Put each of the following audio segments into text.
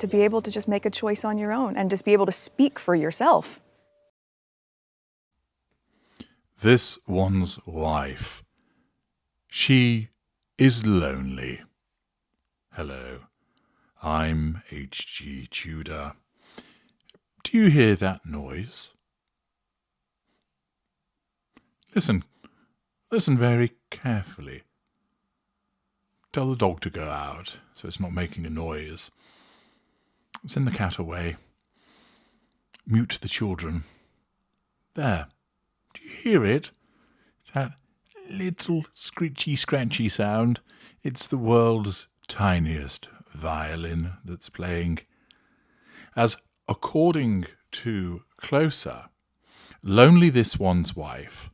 to be able to just make a choice on your own and just be able to speak for yourself. This one's wife. She is lonely. Hello, I'm H.G. Tudor. Do you hear that noise? Listen very carefully. Tell the dog to go out so it's not making a noise. Send the cat away. Mute the children. There. Do you hear it? That little screechy, scratchy sound. It's the world's tiniest violin that's playing. As according to Closer, lonely this one's wife,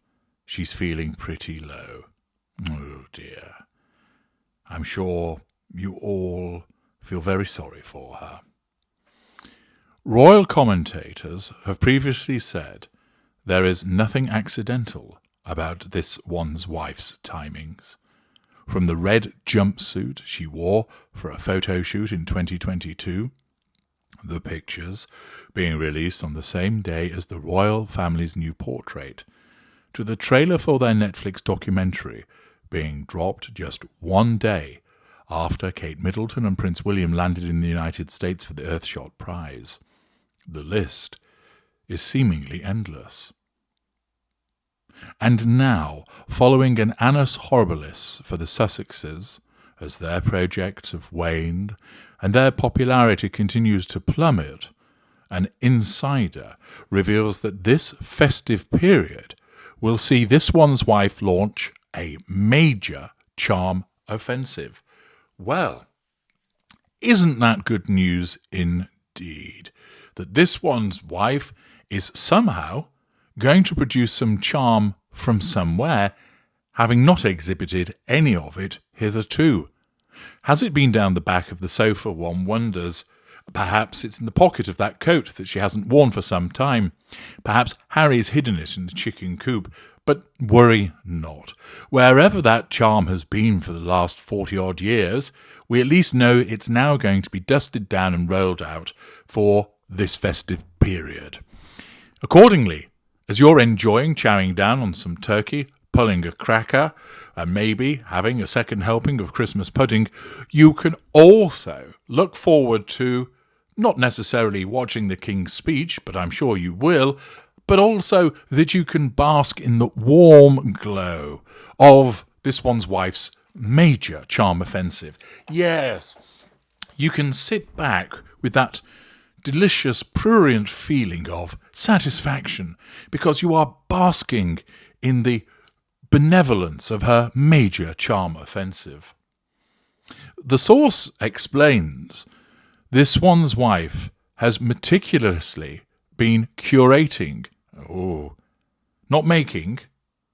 she's feeling pretty low. Oh dear. I'm sure you all feel very sorry for her. Royal commentators have previously said there is nothing accidental about this one's wife's timings. From the red jumpsuit she wore for a photo shoot in 2022, the pictures being released on the same day as the royal family's new portrait, to the trailer for their Netflix documentary being dropped just one day after Kate Middleton and Prince William landed in the United States for the Earthshot Prize. The list is seemingly endless. And now, following an annus horribilis for the Sussexes, as their projects have waned and their popularity continues to plummet, an insider reveals that this festive period will see this one's wife launch a major charm offensive. Well, isn't that good news indeed? That this one's wife is somehow going to produce some charm from somewhere, having not exhibited any of it hitherto. Has it been down the back of the sofa, one wonders? Perhaps it's in the pocket of that coat that she hasn't worn for some time. Perhaps Harry's hidden it in the chicken coop. But worry not. Wherever that charm has been for the last 40-odd years, we at least know it's now going to be dusted down and rolled out for this festive period. Accordingly, as you're enjoying chowing down on some turkey, pulling a cracker, and maybe having a second helping of Christmas pudding, you can also look forward to not necessarily watching the King's speech, but I'm sure you will, but also that you can bask in the warm glow of this one's wife's major charm offensive. Yes, you can sit back with that delicious, prurient feeling of satisfaction because you are basking in the benevolence of her major charm offensive. The source explains this one's wife has meticulously been curating, not making,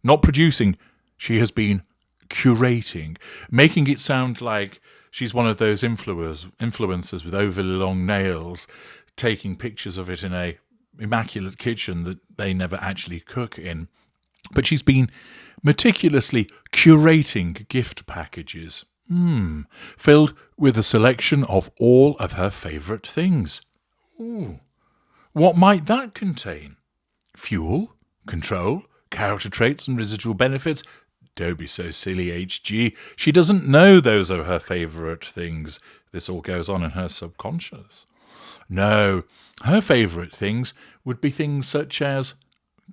not producing, she has been curating, making it sound like she's one of those influencers with overly long nails, taking pictures of it in a immaculate kitchen that they never actually cook in. But she's been meticulously curating gift packages, filled with a selection of all of her favourite things. Ooh. What might that contain? Fuel, control, character traits and residual benefits? Don't be so silly, HG. She doesn't know those are her favourite things. This all goes on in her subconscious. No, her favourite things would be things such as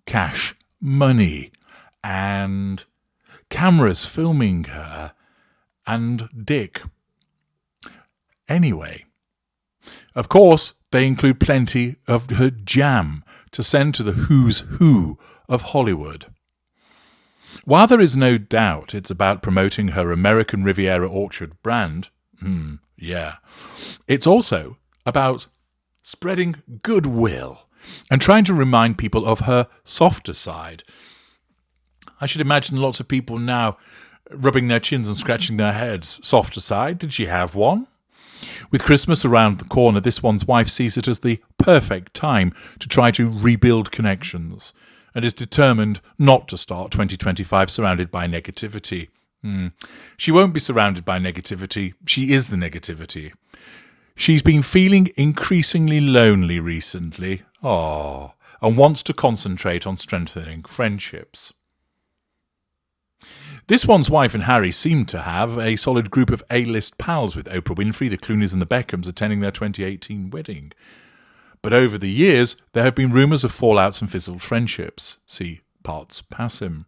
cash, money, and cameras filming her, and dick. Anyway, of course, they include plenty of her jam to send to the who's who of Hollywood. While there is no doubt it's about promoting her American Riviera Orchard brand, it's also about spreading goodwill and trying to remind people of her softer side. I should imagine lots of people now rubbing their chins and scratching their heads. Softer side? Did she have one? With Christmas around the corner, this one's wife sees it as the perfect time to try to rebuild connections and is determined not to start 2025 surrounded by negativity. She won't be surrounded by negativity. She is the negativity. She's been feeling increasingly lonely recently, and wants to concentrate on strengthening friendships. This one's wife and Harry seem to have a solid group of A-list pals, with Oprah Winfrey, the Clooneys and the Beckhams attending their 2018 wedding. But over the years, there have been rumours of fallouts and fizzled friendships. See parts passim.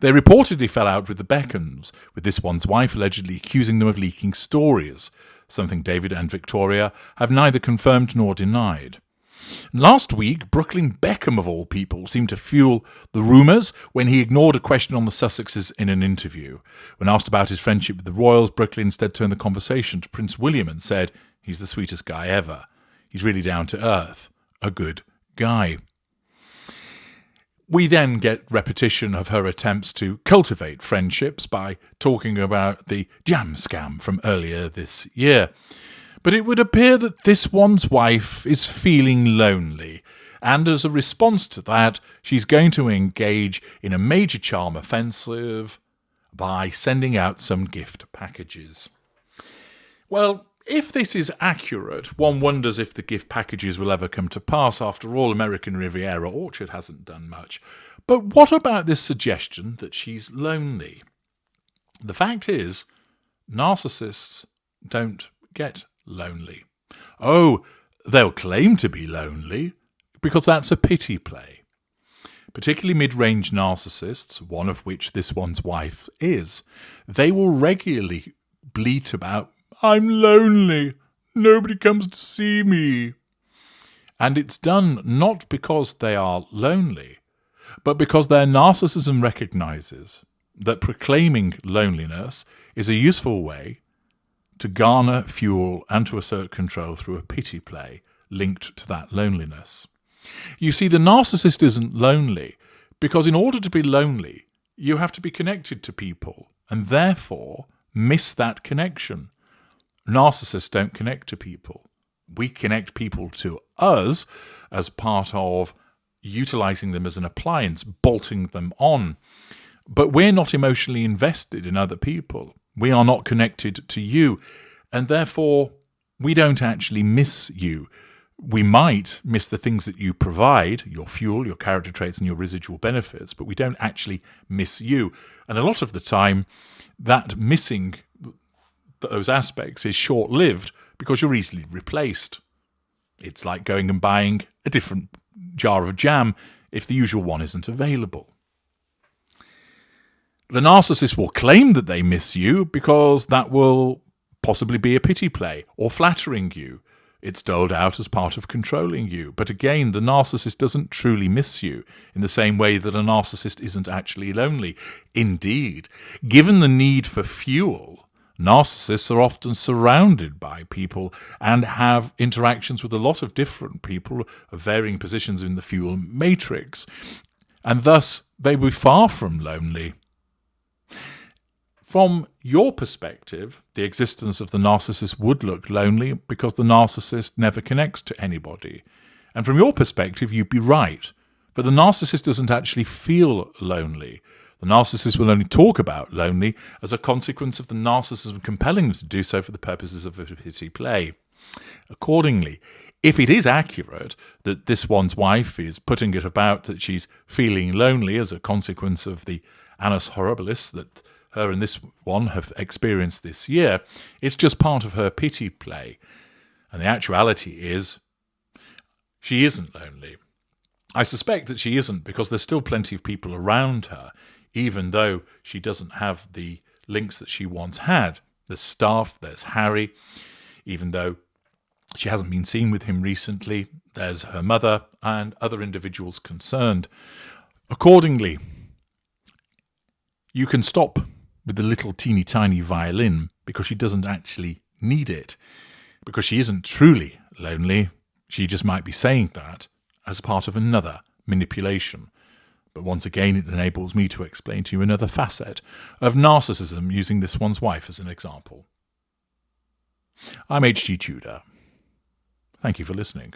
They reportedly fell out with the Beckhams, with this one's wife allegedly accusing them of leaking stories, something David and Victoria have neither confirmed nor denied. Last week, Brooklyn Beckham, of all people, seemed to fuel the rumours when he ignored a question on the Sussexes in an interview. When asked about his friendship with the royals, Brooklyn instead turned the conversation to Prince William and said, "He's the sweetest guy ever. He's really down to earth. A good guy." We then get repetition of her attempts to cultivate friendships by talking about the jam scam from earlier this year. But it would appear that this one's wife is feeling lonely, and as a response to that, she's going to engage in a major charm offensive by sending out some gift packages. Well, if this is accurate, one wonders if the gift packages will ever come to pass. After all, American Riviera Orchard hasn't done much. But what about this suggestion that she's lonely? The fact is, narcissists don't get lonely. Oh, they'll claim to be lonely because that's a pity play. Particularly mid-range narcissists, one of which this one's wife is, they will regularly bleat about, "I'm lonely, nobody comes to see me." And it's done not because they are lonely, but because their narcissism recognizes that proclaiming loneliness is a useful way to garner fuel and to assert control through a pity play linked to that loneliness. You see, the narcissist isn't lonely because in order to be lonely, you have to be connected to people and therefore miss that connection. Narcissists don't connect to people. We connect people to us as part of utilizing them as an appliance, bolting them on. But we're not emotionally invested in other people. We are not connected to you, and therefore we don't actually miss you. We might miss the things that you provide, your fuel, your character traits, and your residual benefits, but we don't actually miss you. And a lot of the time, that missing those aspects is short-lived because you're easily replaced. It's like going and buying a different jar of jam if the usual one isn't available. The narcissist will claim that they miss you because that will possibly be a pity play or flattering you. It's doled out as part of controlling you. But again, the narcissist doesn't truly miss you in the same way that a narcissist isn't actually lonely. Indeed, given the need for fuel, narcissists are often surrounded by people and have interactions with a lot of different people of varying positions in the fuel matrix. And thus, they will be far from lonely. From your perspective, the existence of the narcissist would look lonely because the narcissist never connects to anybody. And from your perspective, you'd be right. But the narcissist doesn't actually feel lonely. The narcissist will only talk about lonely as a consequence of the narcissism compelling them to do so for the purposes of a pity play. Accordingly, if it is accurate that this one's wife is putting it about that she's feeling lonely as a consequence of the annus horribilis that her and this one have experienced this year, it's just part of her pity play. And the actuality is she isn't lonely. I suspect that she isn't because there's still plenty of people around her, even though she doesn't have the links that she once had. There's staff, there's Harry, even though she hasn't been seen with him recently. There's her mother and other individuals concerned. Accordingly, you can stop with the little teeny tiny violin because she doesn't actually need it, because she isn't truly lonely. She just might be saying that as part of another manipulation. But once again, it enables me to explain to you another facet of narcissism using this one's wife as an example. I'm H.G. Tudor. Thank you for listening.